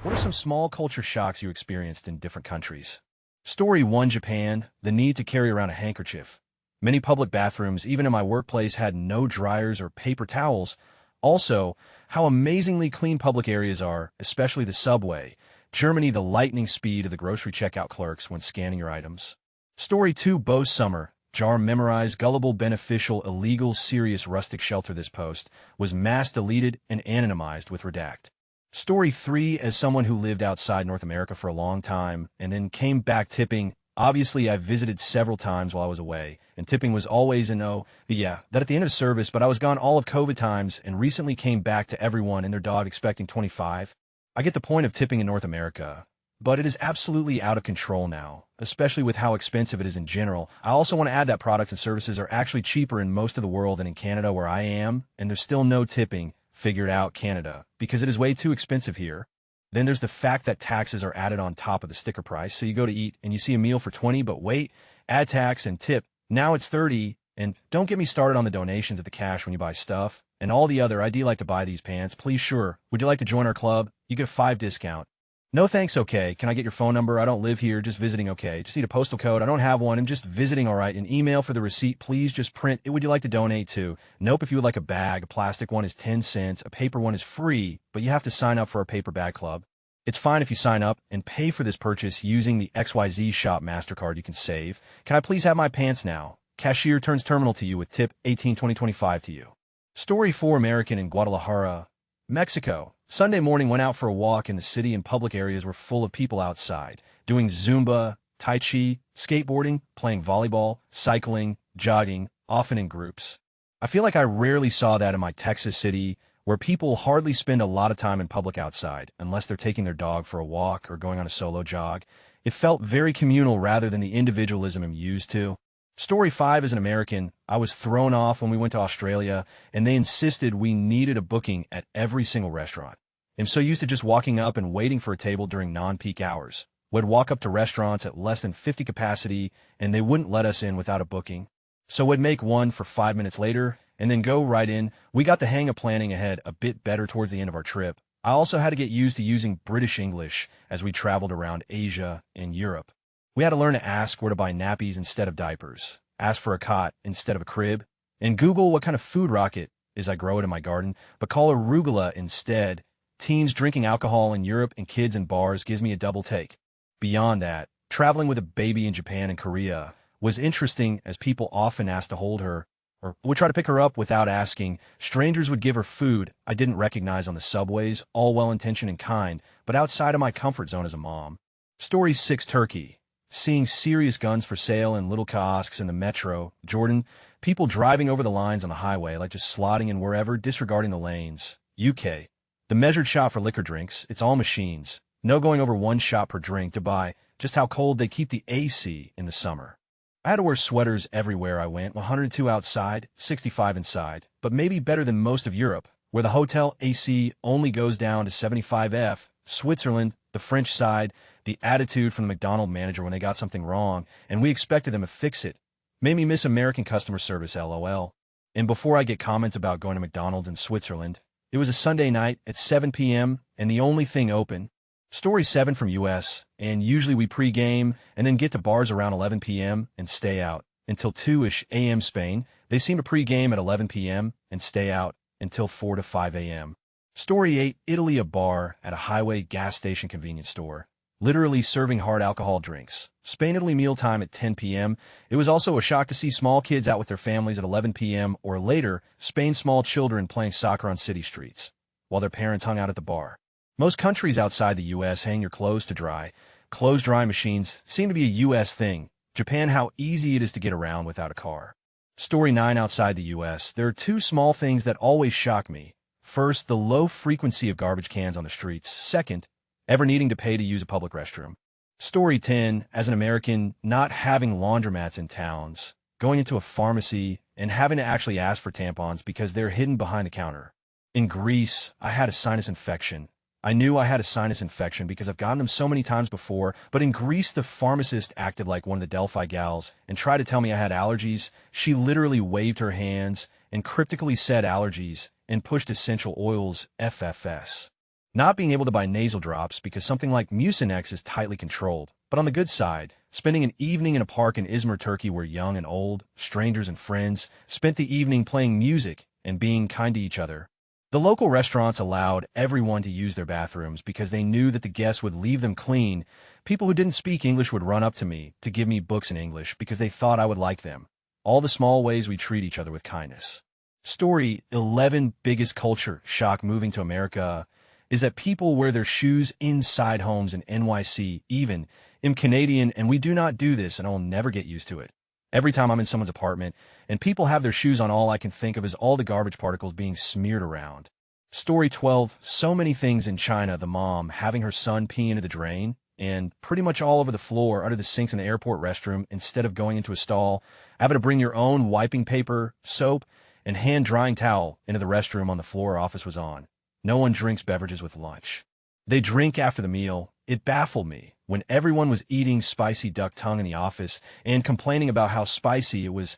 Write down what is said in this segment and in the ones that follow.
What are some small culture shocks you experienced in different countries? Story 1, Japan, the need to carry around a handkerchief. Many public bathrooms, even in my workplace, had no dryers or paper towels. Also, how amazingly clean public areas are, especially the subway. Germany, the lightning speed of the grocery checkout clerks when scanning your items. Story 2, Bo's summer. Jar memorized, gullible, beneficial, illegal, serious, rustic shelter. This post was mass deleted and anonymized with redact. Story 3, as someone who lived outside North America for a long time and then came back tipping. Obviously, I visited several times while I was away, and tipping was always a no. That at the end of service, but I was gone all of COVID times and recently came back to everyone and their dog expecting 25. I get the point of tipping in North America, but it is absolutely out of control now, especially with how expensive it is in general. I also want to add that products and services are actually cheaper in most of the world than in Canada where I am, and there's still no tipping. Figured out Canada, because it is way too expensive here. Then there's the fact that taxes are added on top of the sticker price, so you go to eat and you see a meal for 20, but wait, add tax and tip, now it's 30, and don't get me started on the donations at the cash when you buy stuff, and all the other, I do like to buy these pants, please sure, would you like to join our club? You get 5 discount. No thanks, okay, can I get your phone number? I don't live here, just visiting, okay, just need a postal code, I don't have one, I'm just visiting, alright, an email for the receipt, please just print it, would you like to donate to? Nope, if you would like a bag, a plastic one is 10 cents, a paper one is free, but you have to sign up for our paper bag club. It's fine if you sign up and pay for this purchase using the XYZ Shop MasterCard you can save. Can I please have my pants now? Cashier turns terminal to you with tip 18-20-25 to you. Story 4, American in Guadalajara, Mexico. Sunday morning went out for a walk in the city and public areas were full of people outside, doing Zumba, Tai Chi, skateboarding, playing volleyball, cycling, jogging, often in groups. I feel like I rarely saw that in my Texas city, where people hardly spend a lot of time in public outside, unless they're taking their dog for a walk or going on a solo jog. It felt very communal rather than the individualism I'm used to. Story 5, as an American, I was thrown off when we went to Australia, and they insisted we needed a booking at every single restaurant. I'm so used to just walking up and waiting for a table during non-peak hours. We'd walk up to restaurants at less than 50 capacity, and they wouldn't let us in without a booking. So we'd make one for 5 minutes later, and then go right in. We got the hang of planning ahead a bit better towards the end of our trip. I also had to get used to using British English as we traveled around Asia and Europe. We had to learn to ask where to buy nappies instead of diapers, ask for a cot instead of a crib, and Google what kind of food rocket is I grow it in my garden, but call arugula instead. Teens drinking alcohol in Europe and kids in bars gives me a double take. Beyond that, traveling with a baby in Japan and Korea was interesting as people often asked to hold her or would try to pick her up without asking. Strangers would give her food I didn't recognize on the subways, all well-intentioned and kind, but outside of my comfort zone as a mom. Story 6, Turkey. Seeing serious guns for sale in little kiosks in the metro. Jordan, people driving over the lines on the highway like just slotting in wherever, disregarding the lanes. UK. The measured shop for liquor drinks, it's all machines. No going over 1 shot per drink to buy just how cold they keep the AC in the summer. I had to wear sweaters everywhere I went, 102 outside, 65 inside, but maybe better than most of Europe, where the hotel AC only goes down to 75 F. Switzerland, the French side, the attitude from the McDonald's manager when they got something wrong, and we expected them to fix it. Made me miss American customer service, LOL. And before I get comments about going to McDonald's in Switzerland, it was a Sunday night at 7 p.m. and the only thing open. Story 7 from US, and usually we pre-game and then get to bars around 11 p.m. and stay out until 2-ish a.m. Spain. They seem to pre-game at 11 p.m. and stay out until 4 to 5 a.m. Story 8, Italy, a bar at a highway gas station convenience store, literally serving hard alcohol drinks. Spain, Italy mealtime at 10 p.m. It was also a shock to see small kids out with their families at 11 p.m. or later. Spain, small children playing soccer on city streets, while their parents hung out at the bar. Most countries outside the U.S. hang your clothes to dry. Clothes drying machines seem to be a U.S. thing. Japan, how easy it is to get around without a car. Story 9, outside the U.S. There are 2 small things that always shock me. First, the low frequency of garbage cans on the streets. Second, ever needing to pay to use a public restroom. Story 10, as an American, not having laundromats in towns, going into a pharmacy and having to actually ask for tampons because they're hidden behind the counter. In Greece, I had a sinus infection. I knew I had a sinus infection because I've gotten them so many times before, but in Greece, the pharmacist acted like one of the Delphi gals and tried to tell me I had allergies. She literally waved her hands and cryptically said allergies and pushed essential oils, FFS. Not being able to buy nasal drops because something like Mucinex is tightly controlled. But on the good side, spending an evening in a park in Izmir, Turkey where young and old, strangers and friends, spent the evening playing music and being kind to each other. The local restaurants allowed everyone to use their bathrooms because they knew that the guests would leave them clean. People who didn't speak English would run up to me to give me books in English because they thought I would like them. All the small ways we treat each other with kindness. Story 11 Biggest culture shock moving to America is that people wear their shoes inside homes in NYC, even. I'm Canadian, and we do not do this, and I will never get used to it. Every time I'm in someone's apartment, and people have their shoes on, all I can think of is all the garbage particles being smeared around. Story 12 So many things in China, the mom having her son pee into the drain, and pretty much all over the floor, under the sinks in the airport restroom, instead of going into a stall, having to bring your own wiping paper, soap, and hand-drying towel into the restroom on the floor office was on. No one drinks beverages with lunch. They drink after the meal. It baffled me when everyone was eating spicy duck tongue in the office and complaining about how spicy it was.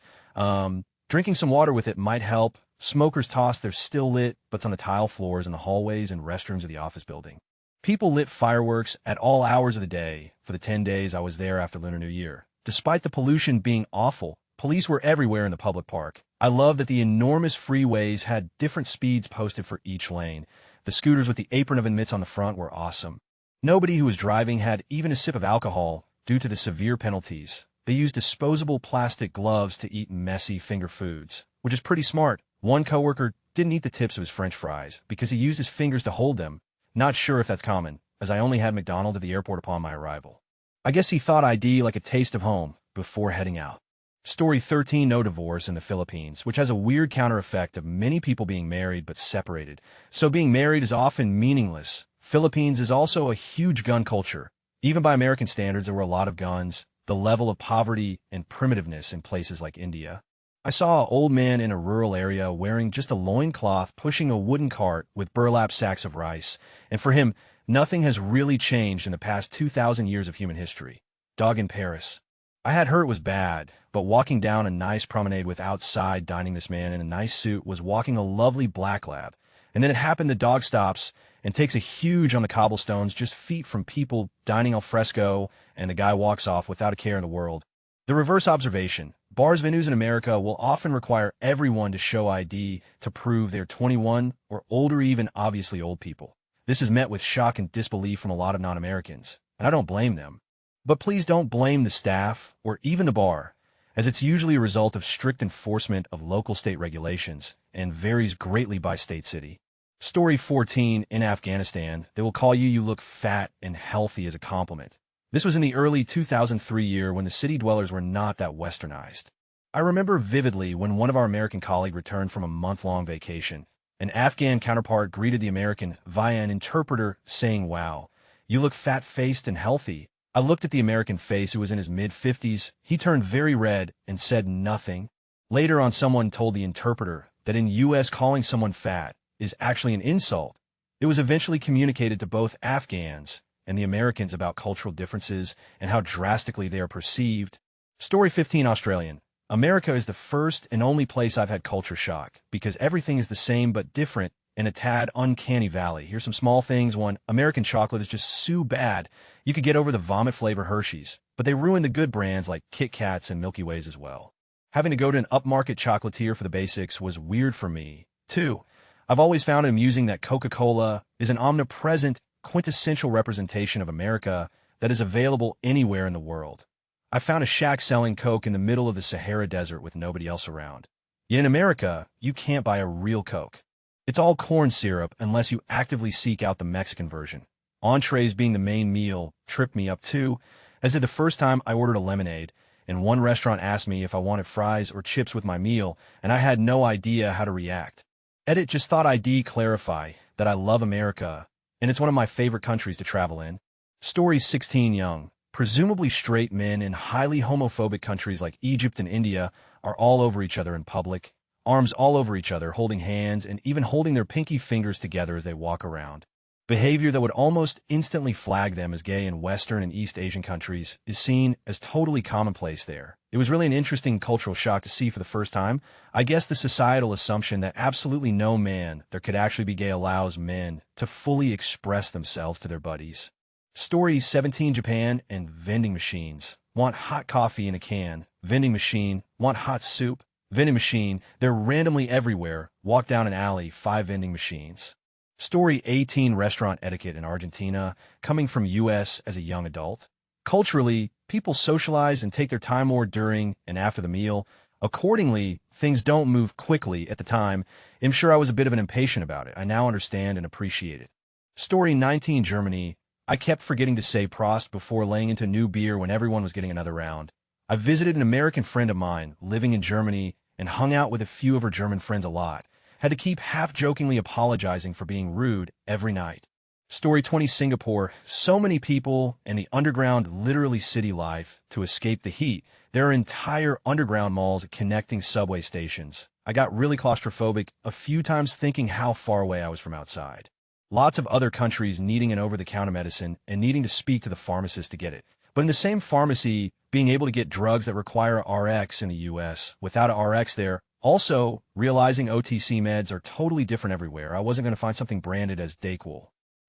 Drinking some water with it might help. Smokers toss their still lit butts on the tile floors in the hallways and restrooms of the office building. People lit fireworks at all hours of the day for the 10 days I was there after Lunar New Year. Despite the pollution being awful, police were everywhere in the public park. I love that the enormous freeways had different speeds posted for each lane. The scooters with the apron of mitts on the front were awesome. Nobody who was driving had even a sip of alcohol due to the severe penalties. They used disposable plastic gloves to eat messy finger foods, which is pretty smart. One coworker didn't eat the tips of his French fries because he used his fingers to hold them. Not sure if that's common, as I only had McDonald's at the airport upon my arrival. I guess he thought I'd like a taste of home before heading out. Story 13 No divorce in the Philippines, which has a weird counter effect of many people being married but separated. So being married is often meaningless. Philippines is also a huge gun culture. Even by American standards, there were a lot of guns. The level of poverty and primitiveness in places like India. I saw an old man in a rural area wearing just a loincloth pushing a wooden cart with burlap sacks of rice. And for him, nothing has really changed in the past 2,000 years of human history. Dog in Paris. I had heard it was bad, but walking down a nice promenade with outside dining, this man in a nice suit was walking a lovely black lab. And then it happened the dog stops and takes a huge on the cobblestones just feet from people dining al fresco, and the guy walks off without a care in the world. The reverse observation. Bars venues in America will often require everyone to show ID to prove they're 21 or older, even obviously old people. This is met with shock and disbelief from a lot of non-Americans, and I don't blame them. But please don't blame the staff or even the bar, as it's usually a result of strict enforcement of local state regulations and varies greatly by state-city. Story 14 In Afghanistan, they will call you look fat and healthy as a compliment. This was in the early 2003 year when the city dwellers were not that westernized. I remember vividly when one of our American colleagues returned from a month-long vacation. An Afghan counterpart greeted the American via an interpreter saying, "Wow, you look fat-faced and healthy." I looked at the American face, who was in his mid-50s. He turned very red and said nothing. Later on, someone told the interpreter that in U.S. calling someone fat is actually an insult. It was eventually communicated to both Afghans and the Americans about cultural differences and how drastically they are perceived. Story 15 Australian. America is the first and only place I've had culture shock because everything is the same but different in a tad uncanny valley. Here's some small things. One, American chocolate is just so bad. You could get over the vomit flavor Hershey's, but they ruin the good brands like Kit Kats and Milky Ways as well. Having to go to an upmarket chocolatier for the basics was weird for me. 2, I've always found it amusing that Coca-Cola is an omnipresent, quintessential representation of America that is available anywhere in the world. I found a shack selling Coke in the middle of the Sahara Desert with nobody else around. Yet in America, you can't buy a real Coke. It's all corn syrup unless you actively seek out the Mexican version. Entrees being the main meal tripped me up too, as did the first time I ordered a lemonade, and one restaurant asked me if I wanted fries or chips with my meal, and I had no idea how to react. Edit just thought I'd clarify that I love America, and it's one of my favorite countries to travel in. Story 16 Young. Presumably straight men in highly homophobic countries like Egypt and India are all over each other in public, arms all over each other, holding hands and even holding their pinky fingers together as they walk around. Behavior that would almost instantly flag them as gay in Western and East Asian countries is seen as totally commonplace there. It was really an interesting cultural shock to see for the first time. I guess the societal assumption that absolutely no man there could actually be gay allows men to fully express themselves to their buddies. Story 17 Japan and vending machines. Want hot coffee in a can. Vending machine. Want hot soup. Vending machine. They're randomly everywhere. Walk down an alley, 5 vending machines. Story 18 Restaurant etiquette in Argentina. Coming from US as a young adult. Culturally, people socialize and take their time more during and after the meal. Accordingly, things don't move quickly at the time. I'm sure I was a bit of an impatient about it. I now understand and appreciate it. Story 19 Germany. I kept forgetting to say Prost before laying into new beer when everyone was getting another round. I visited an American friend of mine living in Germany and hung out with a few of her German friends a lot. Had to keep half-jokingly apologizing for being rude every night. Story 20 Singapore. So many people and the underground literally city life to escape the heat. There are entire underground malls connecting subway stations. I got really claustrophobic a few times thinking how far away I was from outside. Lots of other countries needing an over-the-counter medicine and needing to speak to the pharmacist to get it. But in the same pharmacy, being able to get drugs that require a RX in the US without a RX there, also realizing OTC meds are totally different everywhere. I wasn't going to find something branded as Dayquil.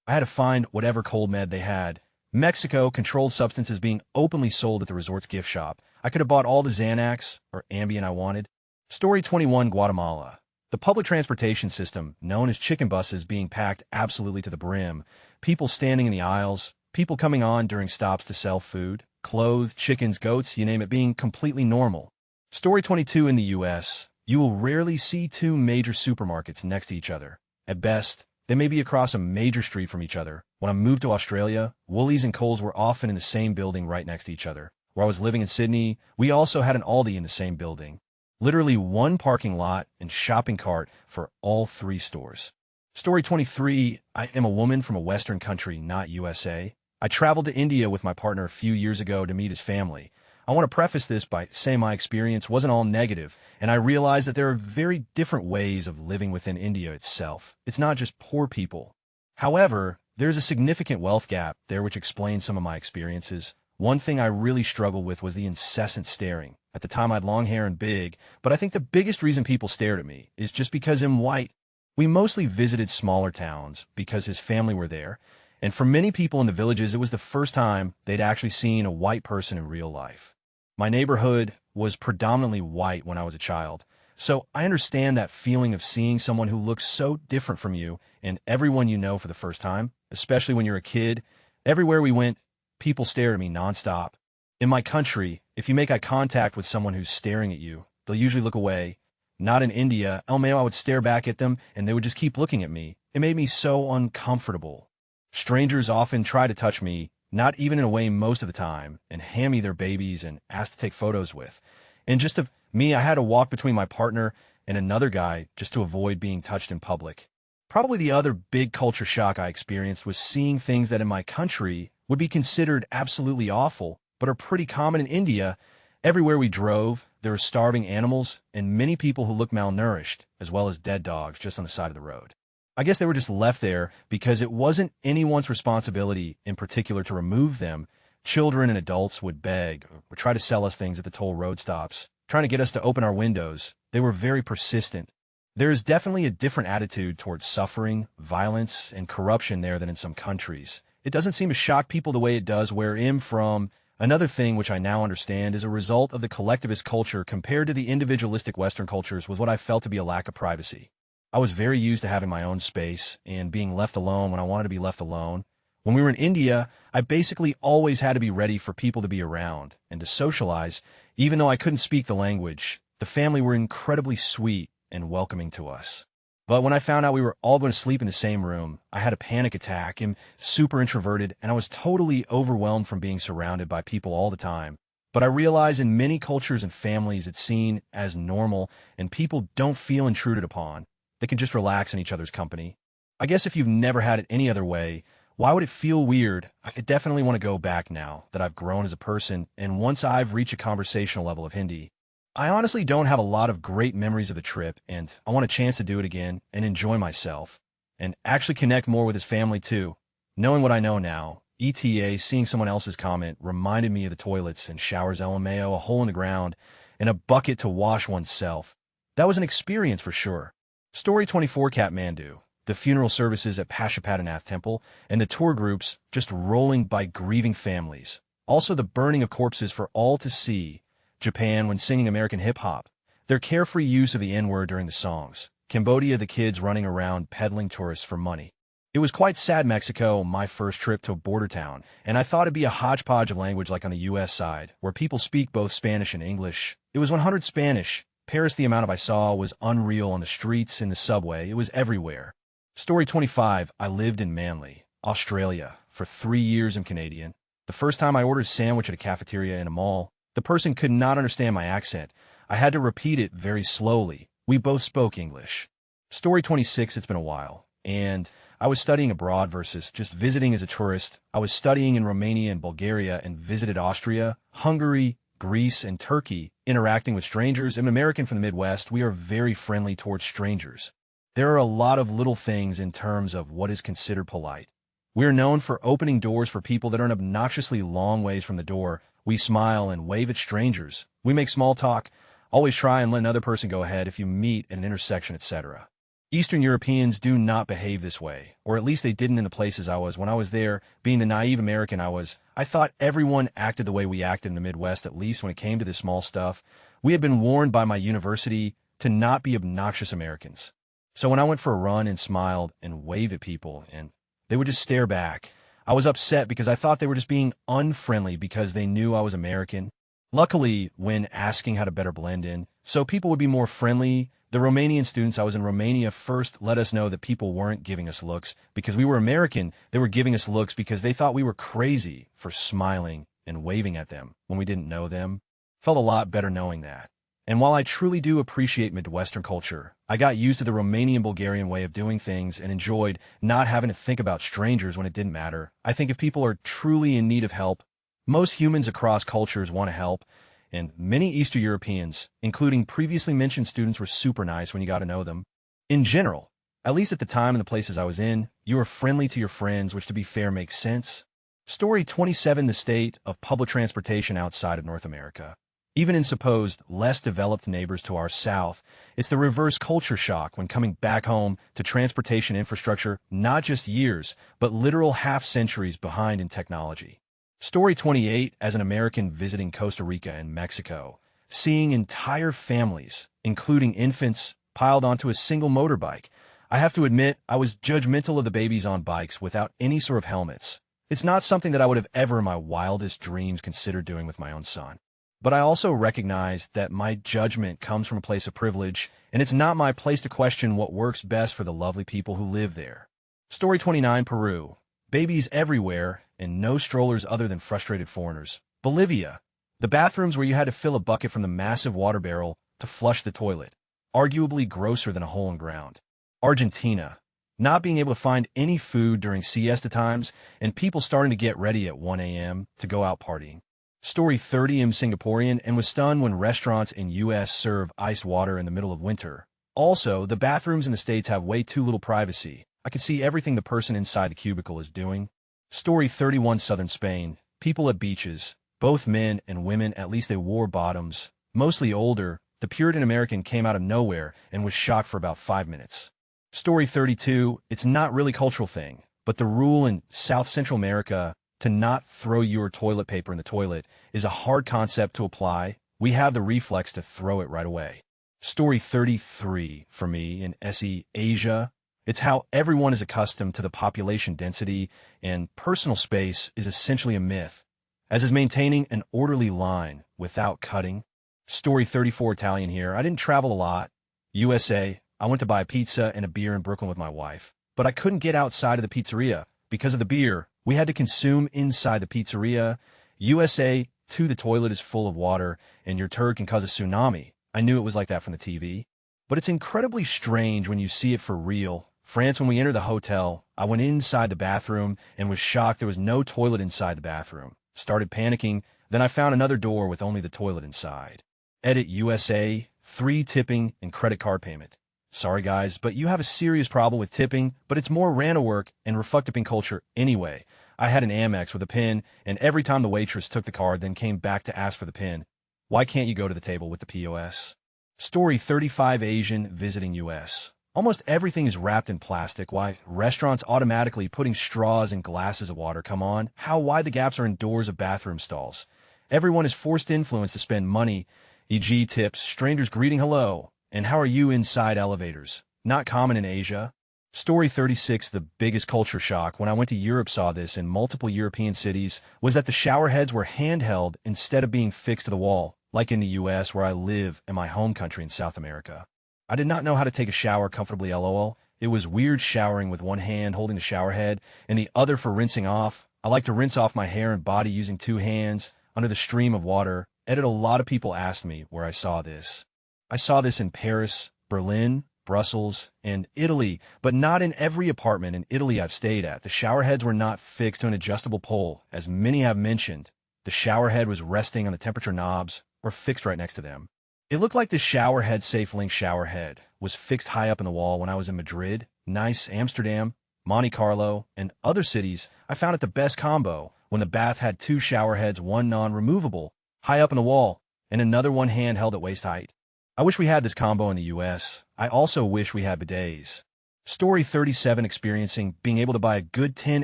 I had to find whatever cold med they had. Mexico, controlled substances being openly sold at the resort's gift shop. I could have bought all the Xanax or Ambien I wanted. Story 21 Guatemala. The public transportation system, known as chicken buses, being packed absolutely to the brim. People standing in the aisles. People coming on during stops to sell food. Clothes, chickens, goats, you name it, being completely normal. Story 22 in the US. You will rarely see 2 major supermarkets next to each other. At best, they may be across a major street from each other. When I moved to Australia, Woolies and Coles were often in the same building right next to each other. Where I was living in Sydney, we also had an Aldi in the same building. Literally one parking lot and shopping cart for all 3 stores. Story 23, I am a woman from a Western country, not USA. I traveled to India with my partner a few years ago to meet his family. I want to preface this by saying my experience wasn't all negative, and I realized that there are very different ways of living within India itself. It's not just poor people. However, there's a significant wealth gap there which explains some of my experiences. One thing I really struggled with was the incessant staring. At the time, I had long hair and big, but I think the biggest reason people stared at me is just because I'm white. We mostly visited smaller towns because his family were there, and for many people in the villages, it was the first time they'd actually seen a white person in real life. My neighborhood was predominantly white when I was a child, so I understand that feeling of seeing someone who looks so different from you and everyone you know for the first time, especially when you're a kid. Everywhere we went, people stare at me nonstop. In my country, if you make eye contact with someone who's staring at you, they'll usually look away. Not in India. I would stare back at them, and they would just keep looking at me. It made me so uncomfortable. Strangers often try to touch me, not even in a way most of the time, and hand me their babies and ask to take photos with. And just of me, I had to walk between my partner and another guy just to avoid being touched in public. Probably the other big culture shock I experienced was seeing things that in my country would be considered absolutely awful, but are pretty common in India. Everywhere we drove, there were starving animals and many people who looked malnourished, as well as dead dogs just on the side of the road. I guess they were just left there because it wasn't anyone's responsibility in particular to remove them. Children and adults would beg or try to sell us things at the toll road stops, trying to get us to open our windows. They were very persistent. There is definitely a different attitude towards suffering, violence, and corruption there than in some countries. It doesn't seem to shock people the way it does where I'm from. Another thing which I now understand is a result of the collectivist culture compared to the individualistic Western cultures was what I felt to be a lack of privacy. I was very used to having my own space and being left alone when I wanted to be left alone. When we were in India, I basically always had to be ready for people to be around and to socialize, even though I couldn't speak the language. The family were incredibly sweet and welcoming to us. But when I found out we were all going to sleep in the same room, I had a panic attack. I'm super introverted, and I was totally overwhelmed from being surrounded by people all the time. But I realize in many cultures and families it's seen as normal, and people don't feel intruded upon. They can just relax in each other's company. I guess if you've never had it any other way, why would it feel weird? I definitely want to go back now that I've grown as a person, and once I've reached a conversational level of Hindi. I honestly don't have a lot of great memories of the trip, and I want a chance to do it again and enjoy myself, and actually connect more with his family too. Knowing what I know now, ETA, seeing someone else's comment reminded me of the toilets and showers LMAO, a hole in the ground, and a bucket to wash oneself. That was an experience for sure. Story 24, Kathmandu. The funeral services at Pashupatinath Temple, and the tour groups just rolling by grieving families. Also the burning of corpses for all to see. Japan when singing American hip-hop. Their carefree use of the N-word during the songs. Cambodia, the kids running around peddling tourists for money. It was quite sad. Mexico, my first trip to a border town, and I thought it'd be a hodgepodge of language like on the U.S. side, where people speak both Spanish and English. It was 100 Spanish. Paris, the amount of I saw was unreal on the streets, in the subway. It was everywhere. Story 25, I lived in Manly, Australia, for 3 years. I'm Canadian. The first time I ordered a sandwich at a cafeteria in a mall, the person could not understand my accent. I had to repeat it very slowly. We both spoke English. Story 26, it's been a while, and I was studying abroad versus just visiting as a tourist. I was studying in Romania and Bulgaria and visited Austria, Hungary, Greece, and Turkey, interacting with strangers. I'm an American from the Midwest. We are very friendly towards strangers. There are a lot of little things in terms of what is considered polite. We are known for opening doors for people that are obnoxiously long ways from the door. We smile and wave at strangers. We make small talk. Always try and let another person go ahead if you meet at an intersection, etc. Eastern Europeans do not behave this way, or at least they didn't in the places I was. When I was there, being the naive American I thought everyone acted the way we acted in the Midwest, at least when it came to this small stuff. We had been warned by my university to not be obnoxious Americans. So when I went for a run and smiled and waved at people, and they would just stare back, I was upset because I thought they were just being unfriendly because they knew I was American. Luckily, when asking how to better blend in, so people would be more friendly, the Romanian students I was in Romania first let us know that people weren't giving us looks because we were American. They were giving us looks because they thought we were crazy for smiling and waving at them when we didn't know them. Felt a lot better knowing that. And while I truly do appreciate Midwestern culture, I got used to the Romanian-Bulgarian way of doing things and enjoyed not having to think about strangers when it didn't matter. I think if people are truly in need of help, most humans across cultures want to help, and many Eastern Europeans, including previously mentioned students, were super nice when you got to know them. In general, at least at the time and the places I was in, you were friendly to your friends, which to be fair makes sense. Story 27, the state of public transportation outside of North America. Even in supposed less developed neighbors to our south, it's the reverse culture shock when coming back home to transportation infrastructure, not just years, but literal half-centuries behind in technology. Story 28, as an American visiting Costa Rica and Mexico, seeing entire families, including infants, piled onto a single motorbike. I have to admit, I was judgmental of the babies on bikes without any sort of helmets. It's not something that I would have ever in my wildest dreams considered doing with my own son. But I also recognize that my judgment comes from a place of privilege, and it's not my place to question what works best for the lovely people who live there. Story 29, Peru. Babies everywhere, and no strollers other than frustrated foreigners. Bolivia. The bathrooms where you had to fill a bucket from the massive water barrel to flush the toilet. Arguably grosser than a hole in ground. Argentina. Not being able to find any food during siesta times, and people starting to get ready at 1 a.m. to go out partying. Story 30, I'm Singaporean and was stunned when restaurants in U.S. serve iced water in the middle of winter. Also, the bathrooms in the States have way too little privacy. I can see everything the person inside the cubicle is doing. Story 31, Southern Spain. People at beaches. Both men and women, at least they wore bottoms. Mostly older. The Puritan American came out of nowhere and was shocked for about 5 minutes. Story 32, it's not really a cultural thing, but the rule in South Central America to not throw your toilet paper in the toilet is a hard concept to apply. We have the reflex to throw it right away. Story 33, for me, in SE Asia. It's how everyone is accustomed to the population density, and personal space is essentially a myth, as is maintaining an orderly line without cutting. Story 34, Italian here. I didn't travel a lot. USA. I went to buy a pizza and a beer in Brooklyn with my wife, but I couldn't get outside of the pizzeria because of the beer. We had to consume inside the pizzeria. USA, too, the toilet is full of water, and your turd can cause a tsunami. I knew it was like that from the TV. But it's incredibly strange when you see it for real. France, when we entered the hotel, I went inside the bathroom and was shocked there was no toilet inside the bathroom. Started panicking, then I found another door with only the toilet inside. Edit USA, 3 tipping and credit card payment. Sorry guys, but you have a serious problem with tipping, but it's more random work and reflective culture anyway. I had an Amex with a PIN, and every time the waitress took the card, then came back to ask for the PIN. Why can't you go to the table with the POS? Story 35 Asian visiting U.S. Almost everything is wrapped in plastic. Why restaurants automatically putting straws in glasses of water? Come on. How wide the gaps are in doors of bathroom stalls. Everyone is forced influence to spend money, e.g. tips, strangers greeting hello, and how are you inside elevators? Not common in Asia. Story 36 The biggest culture shock when I went to Europe, saw this in multiple European cities, was that the shower heads were handheld instead of being fixed to the wall, like in the U.S. where I live in my home country in South America. I did not know how to take a shower comfortably, lol. It was weird showering with one hand holding the shower head and the other for rinsing off. I like to rinse off my hair and body using two hands under the stream of water. A lot of people asked me where I saw this. I saw this in Paris, Berlin, Brussels, and Italy, but not in every apartment in Italy I've stayed at. The shower heads were not fixed to an adjustable pole, as many have mentioned. The shower head was resting on the temperature knobs or fixed right next to them. It looked like the shower head SafeLink shower head was fixed high up in the wall. When I was in Madrid, Nice, Amsterdam, Monte Carlo, and other cities, I found it the best combo when the bath had two shower heads, one non-removable, high up in the wall, and another one handheld at waist height. I wish we had this combo in the US. I also wish we had bidets. Story 37 Experiencing being able to buy a good 10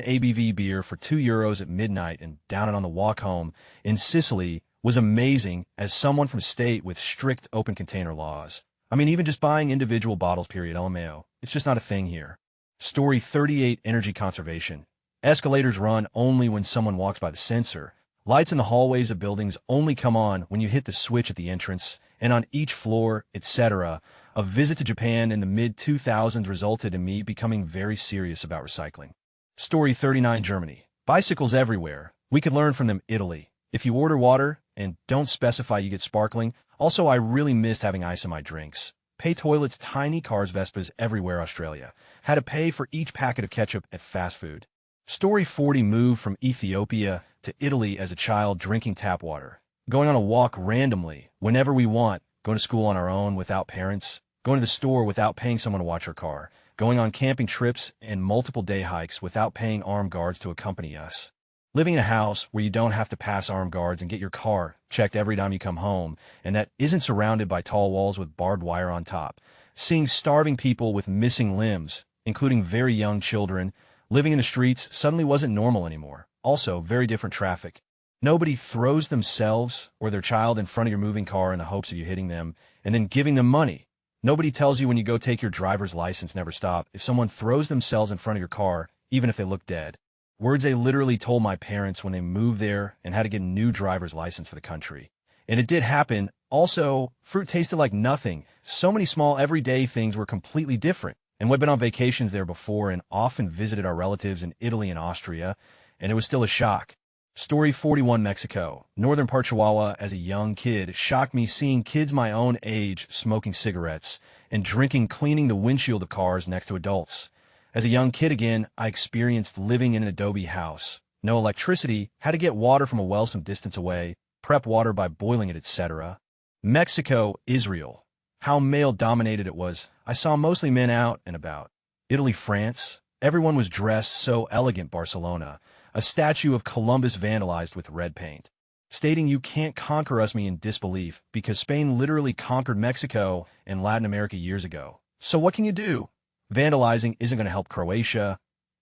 ABV beer for €2 at midnight and down it on the walk home in Sicily was amazing as someone from a state with strict open container laws. I mean, even just buying individual bottles, period, LMAO. It's just not a thing here. Story 38 Energy Conservation. Escalators run only when someone walks by the sensor. Lights in the hallways of buildings only come on when you hit the switch at the entrance and on each floor, etc. A visit to Japan in the mid-2000s resulted in me becoming very serious about recycling. Story 39 Germany. Bicycles everywhere. We could learn from them. Italy. If you order water and don't specify, you get sparkling. Also, I really missed having ice in my drinks. Pay toilets, tiny cars, Vespas everywhere. Australia. Had to pay for each packet of ketchup at fast food. Story 40 Moved from Ethiopia to Italy as a child, drinking tap water. Going on a walk randomly, whenever we want, going to school on our own without parents, going to the store without paying someone to watch our car, going on camping trips and multiple day hikes without paying armed guards to accompany us. Living in a house where you don't have to pass armed guards and get your car checked every time you come home, and that isn't surrounded by tall walls with barbed wire on top. Seeing starving people with missing limbs, including very young children, living in the streets suddenly wasn't normal anymore. Also, very different traffic. Nobody throws themselves or their child in front of your moving car in the hopes of you hitting them and then giving them money. Nobody tells you when you go take your driver's license, never stop, if someone throws themselves in front of your car, even if they look dead. Words they literally told my parents when they moved there and had to get a new driver's license for the country. And it did happen. Also, fruit tasted like nothing. So many small everyday things were completely different. And we'd been on vacations there before and often visited our relatives in Italy and Austria, and it was still a shock. Story 41 Mexico. Northern part Chihuahua as a young kid shocked me seeing kids my own age smoking cigarettes and drinking, cleaning the windshield of cars next to adults. As a young kid again, I experienced living in an adobe house. No electricity, had to get water from a well some distance away, prep water by boiling it, etc. Mexico, Israel. How male-dominated it was. I saw mostly men out and about. Italy, France. Everyone was dressed so elegant. Barcelona. A statue of Columbus vandalized with red paint, stating you can't conquer us, me in disbelief, because Spain literally conquered Mexico and Latin America years ago. So what can you do? Vandalizing isn't going to help Croatia.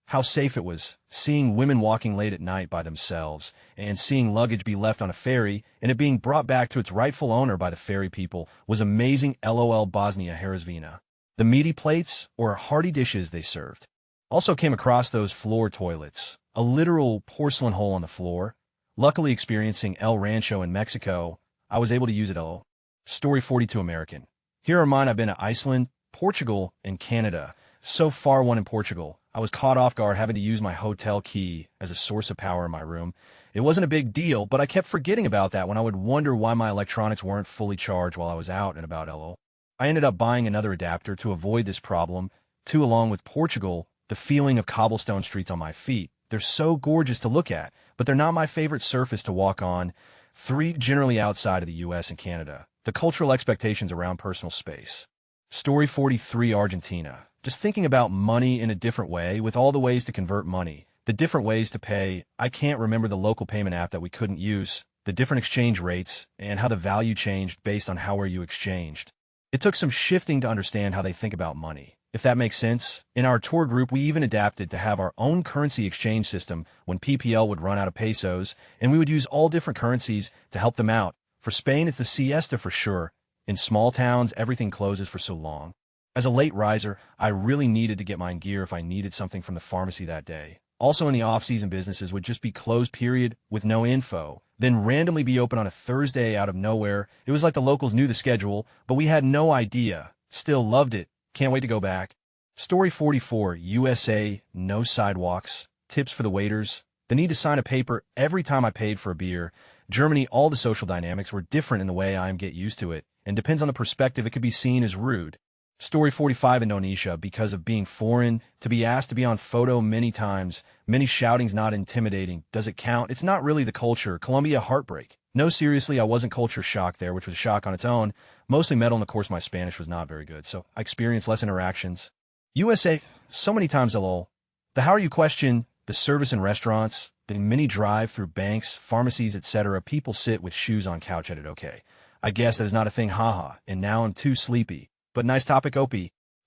How safe it was, seeing women walking late at night by themselves, and seeing luggage be left on a ferry and it being brought back to its rightful owner by the ferry people was amazing. LOL. Bosnia-Herzegovina. The meaty plates or hearty dishes they served. Also came across those floor toilets. A literal porcelain hole on the floor. Luckily experiencing El Rancho in Mexico, I was able to use it all. Story 42 American. Here are mine. I've been to Iceland, Portugal, and Canada. So far one in Portugal. I was caught off guard having to use my hotel key as a source of power in my room. It wasn't a big deal, but I kept forgetting about that when I would wonder why my electronics weren't fully charged while I was out and about. LOL. I ended up buying another adapter to avoid this problem. 2 Along with Portugal, the feeling of cobblestone streets on my feet. They're so gorgeous to look at, but they're not my favorite surface to walk on. 3 Generally outside of the US and Canada. The cultural expectations around personal space. Story 43 Argentina. Just thinking about money in a different way with all the ways to convert money. the different ways to pay. I can't remember the local payment app that we couldn't use, the different exchange rates, and how the value changed based on how where you exchanged. It took some shifting to understand how they think about money, if that makes sense. In our tour group, we even adapted to have our own currency exchange system when PPL would run out of pesos, and we would use all different currencies to help them out. For Spain, it's the siesta for sure. In small towns, everything closes for so long. As a late riser, I really needed to get my gear if I needed something from the pharmacy that day. Also in the off-season, businesses would just be closed period with no info, then randomly be open on a Thursday out of nowhere. It was like the locals knew the schedule, but we had no idea. Still loved it. Can't wait to go back. Story 44, USA, no sidewalks, tips for the waiters, the need to sign a paper every time I paid for a beer. Germany, all the social dynamics were different in the way I get used to it, and depends on the perspective, it could be seen as rude. Story 45, Indonesia, because of being foreign, to be asked to be on photo many times, many shouting's not intimidating. Does it count? It's not really the culture. Colombia, heartbreak. No, seriously, I wasn't culture shocked there, which was a shock on its own. Mostly metal, and of course my Spanish was not very good, so I experienced less interactions. USA, so many times lol. The how are you question, the service in restaurants, the many drive-through banks, pharmacies, etc. People sit with shoes on couch at it. Okay, I guess that is not a thing, haha, and now I'm too sleepy. But nice topic, OP.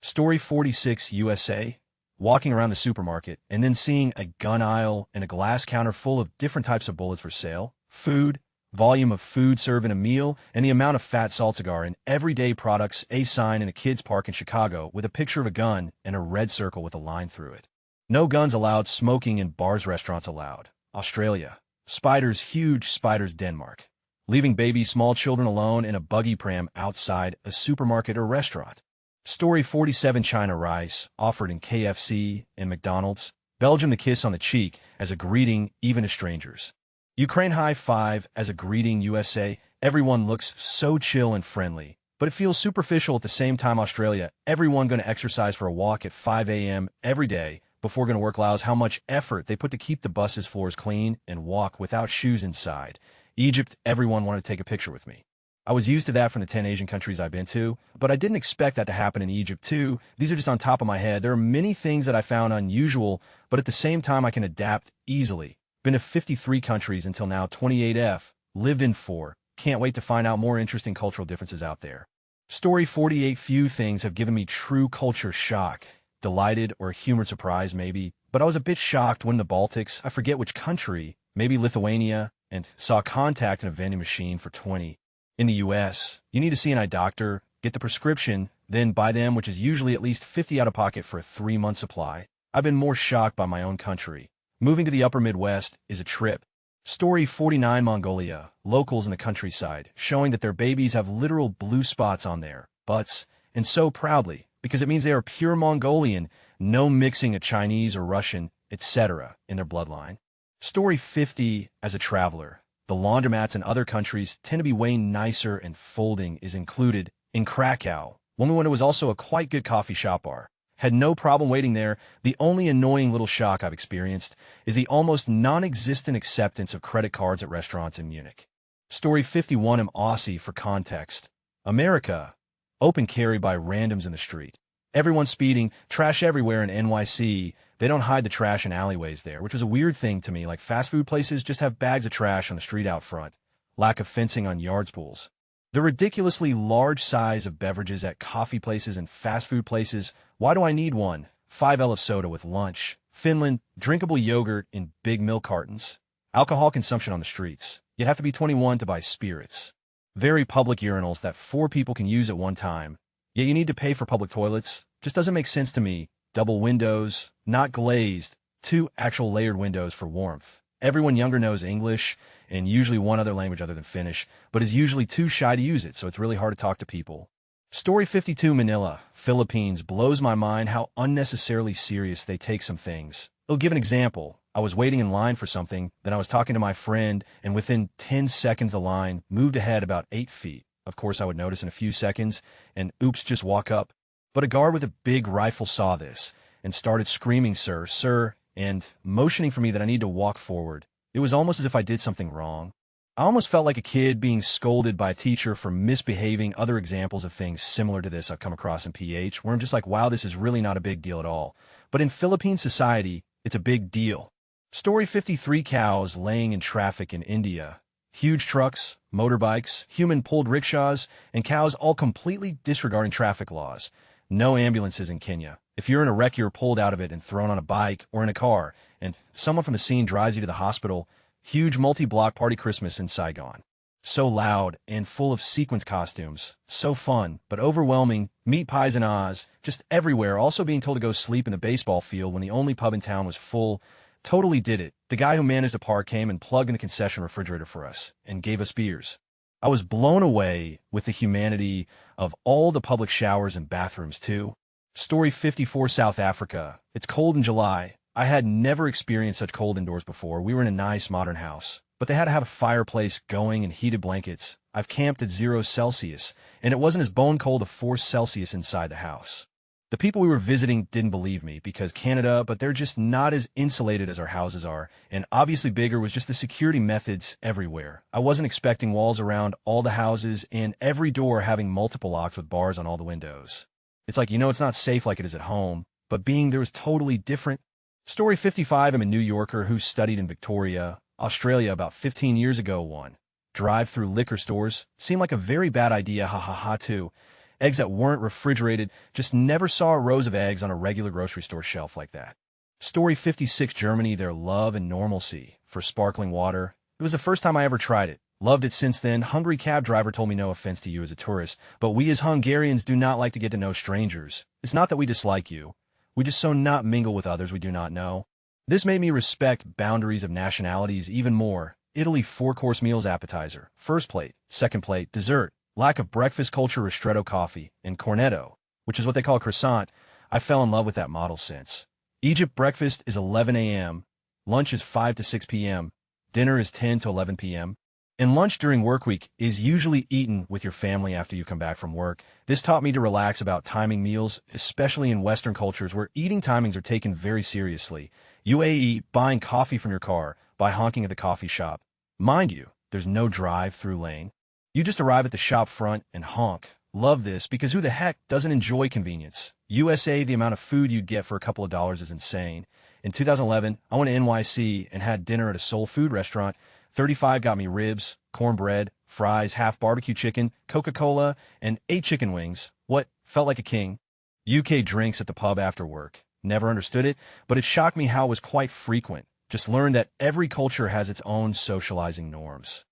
Story 46, USA, walking around the supermarket and then seeing a gun aisle and a glass counter full of different types of bullets for sale, food, volume of food served in a meal, and the amount of fat salt cigar in everyday products, a sign in a kid's park in Chicago with a picture of a gun and a red circle with a line through it. No guns allowed, smoking in bars, restaurants allowed. Australia. Spiders, huge spiders, Denmark. Leaving babies, small children alone in a buggy pram outside a supermarket or restaurant. Story 47, China, rice, offered in KFC and McDonald's. Belgium, the kiss on the cheek as a greeting, even to strangers. Ukraine, high five as a greeting. USA, everyone looks so chill and friendly, but it feels superficial at the same time. Australia, everyone going to exercise for a walk at 5 a.m. every day before going to work. Allows how much effort they put to keep the bus's floors clean and walk without shoes inside. Egypt, everyone wanted to take a picture with me. I was used to that from the 10 Asian countries I've been to, but I didn't expect that to happen in Egypt too. These are just on top of my head. There are many things that I found unusual, but at the same time I can adapt easily. Been to 53 countries until now, 28F, lived in 4. Can't wait to find out more interesting cultural differences out there. Story 48, few things have given me true culture shock. Delighted or humored surprise maybe, but I was a bit shocked when the Baltics, I forget which country, maybe Lithuania, and saw contact in a vending machine for 20. In the US, you need to see an eye doctor, get the prescription, then buy them, which is usually at least 50 out of pocket for a 3-month supply. I've been more shocked by my own country. Moving to the upper Midwest is a trip. Story 49, Mongolia, locals in the countryside, showing that their babies have literal blue spots on their butts, and so proudly, because it means they are pure Mongolian, no mixing of Chinese or Russian, etc. in their bloodline. Story 50, as a traveler, the laundromats in other countries tend to be way nicer and folding is included. In Krakow, when we went, it was also a quite good coffee shop bar. Had no problem waiting there. The only annoying little shock I've experienced is the almost non-existent acceptance of credit cards at restaurants in Munich. Story 51, I'm Aussie for context. America, open carry by randoms in the street. Everyone speeding, trash everywhere in NYC. They don't hide the trash in alleyways there, which was a weird thing to me, like fast food places just have bags of trash on the street out front. Lack of fencing on yards pools. The ridiculously large size of beverages at coffee places and fast food places. Why do I need one? 5L of soda with lunch. Finland, drinkable yogurt in big milk cartons. Alcohol consumption on the streets. You'd have to be 21 to buy spirits. Very public urinals that 4 people can use at one time. Yet you need to pay for public toilets. Just doesn't make sense to me. Double windows, not glazed, 2 actual layered windows for warmth. Everyone younger knows English and usually one other language other than Finnish, but is usually too shy to use it, so it's really hard to talk to people. Story 52, Manila, Philippines, blows my mind how unnecessarily serious they take some things. I'll give an example. I was waiting in line for something, then I was talking to my friend, and within 10 seconds the line moved ahead about 8 feet. Of course I would notice in a few seconds, and oops, just walk up. But a guard with a big rifle saw this and started screaming, sir, sir, and motioning for me that I need to walk forward. It was almost as if I did something wrong. I almost felt like a kid being scolded by a teacher for misbehaving. Other examples of things similar to this I've come across in PH, where I'm just like, wow, this is really not a big deal at all. But in Philippine society, it's a big deal. Story 53 Cows laying in traffic in India. Huge trucks, motorbikes, human-pulled rickshaws, and cows all completely disregarding traffic laws. No ambulances in Kenya. If you're in a wreck, you're pulled out of it and thrown on a bike or in a car, and someone from the scene drives you to the hospital. Huge multi-block party Christmas in Saigon. So loud and full of sequence costumes. So fun, but overwhelming. Meat pies in Oz, just everywhere. Also being told to go sleep in the baseball field when the only pub in town was full. Totally did it. The guy who managed the park came and plugged in the concession refrigerator for us and gave us beers. I was blown away with the humanity of all the public showers and bathrooms, too. Story 54 South Africa. It's cold in July. I had never experienced such cold indoors before. We were in a nice modern house, but they had to have a fireplace going and heated blankets. I've camped at 0 Celsius, and it wasn't as bone cold of 4 Celsius inside the house. The people we were visiting didn't believe me because Canada, but they're just not as insulated as our houses are, and obviously bigger was just the security methods everywhere. I wasn't expecting walls around all the houses and every door having multiple locks with bars on all the windows. It's like, it's not safe like it is at home, but being there was totally different. Story 55, I'm a New Yorker who studied in Victoria, Australia about 15 years ago. One drive-through liquor stores seemed like a very bad idea, ha ha ha too. Eggs that weren't refrigerated, just never saw rows of eggs on a regular grocery store shelf like that. Story 56, Germany, their love and normalcy for sparkling water. It was the first time I ever tried it. Loved it since then. Hungry cab driver told me no offense to you as a tourist, but we as Hungarians do not like to get to know strangers. It's not that we dislike you. We just so not mingle with others we do not know. This made me respect boundaries of nationalities even more. Italy 4-course meals appetizer. First plate, second plate, dessert. Lack of breakfast culture, ristretto coffee, and cornetto, which is what they call a croissant. I fell in love with that model since. Egypt breakfast is 11 a.m., lunch is 5 to 6 p.m., dinner is 10 to 11 p.m., and lunch during work week is usually eaten with your family after you come back from work. This taught me to relax about timing meals, especially in Western cultures where eating timings are taken very seriously. UAE, buying coffee from your car by honking at the coffee shop. Mind you, there's no drive-through lane. You just arrive at the shop front and honk. Love this because who the heck doesn't enjoy convenience? USA, the amount of food you'd get for a couple of dollars is insane. In 2011, I went to NYC and had dinner at a soul food restaurant. 35 got me ribs, cornbread, fries, half barbecue chicken, Coca-Cola, and 8 chicken wings. What? Felt like a king. UK drinks at the pub after work. Never understood it, but it shocked me how it was quite frequent. Just learned that every culture has its own socializing norms.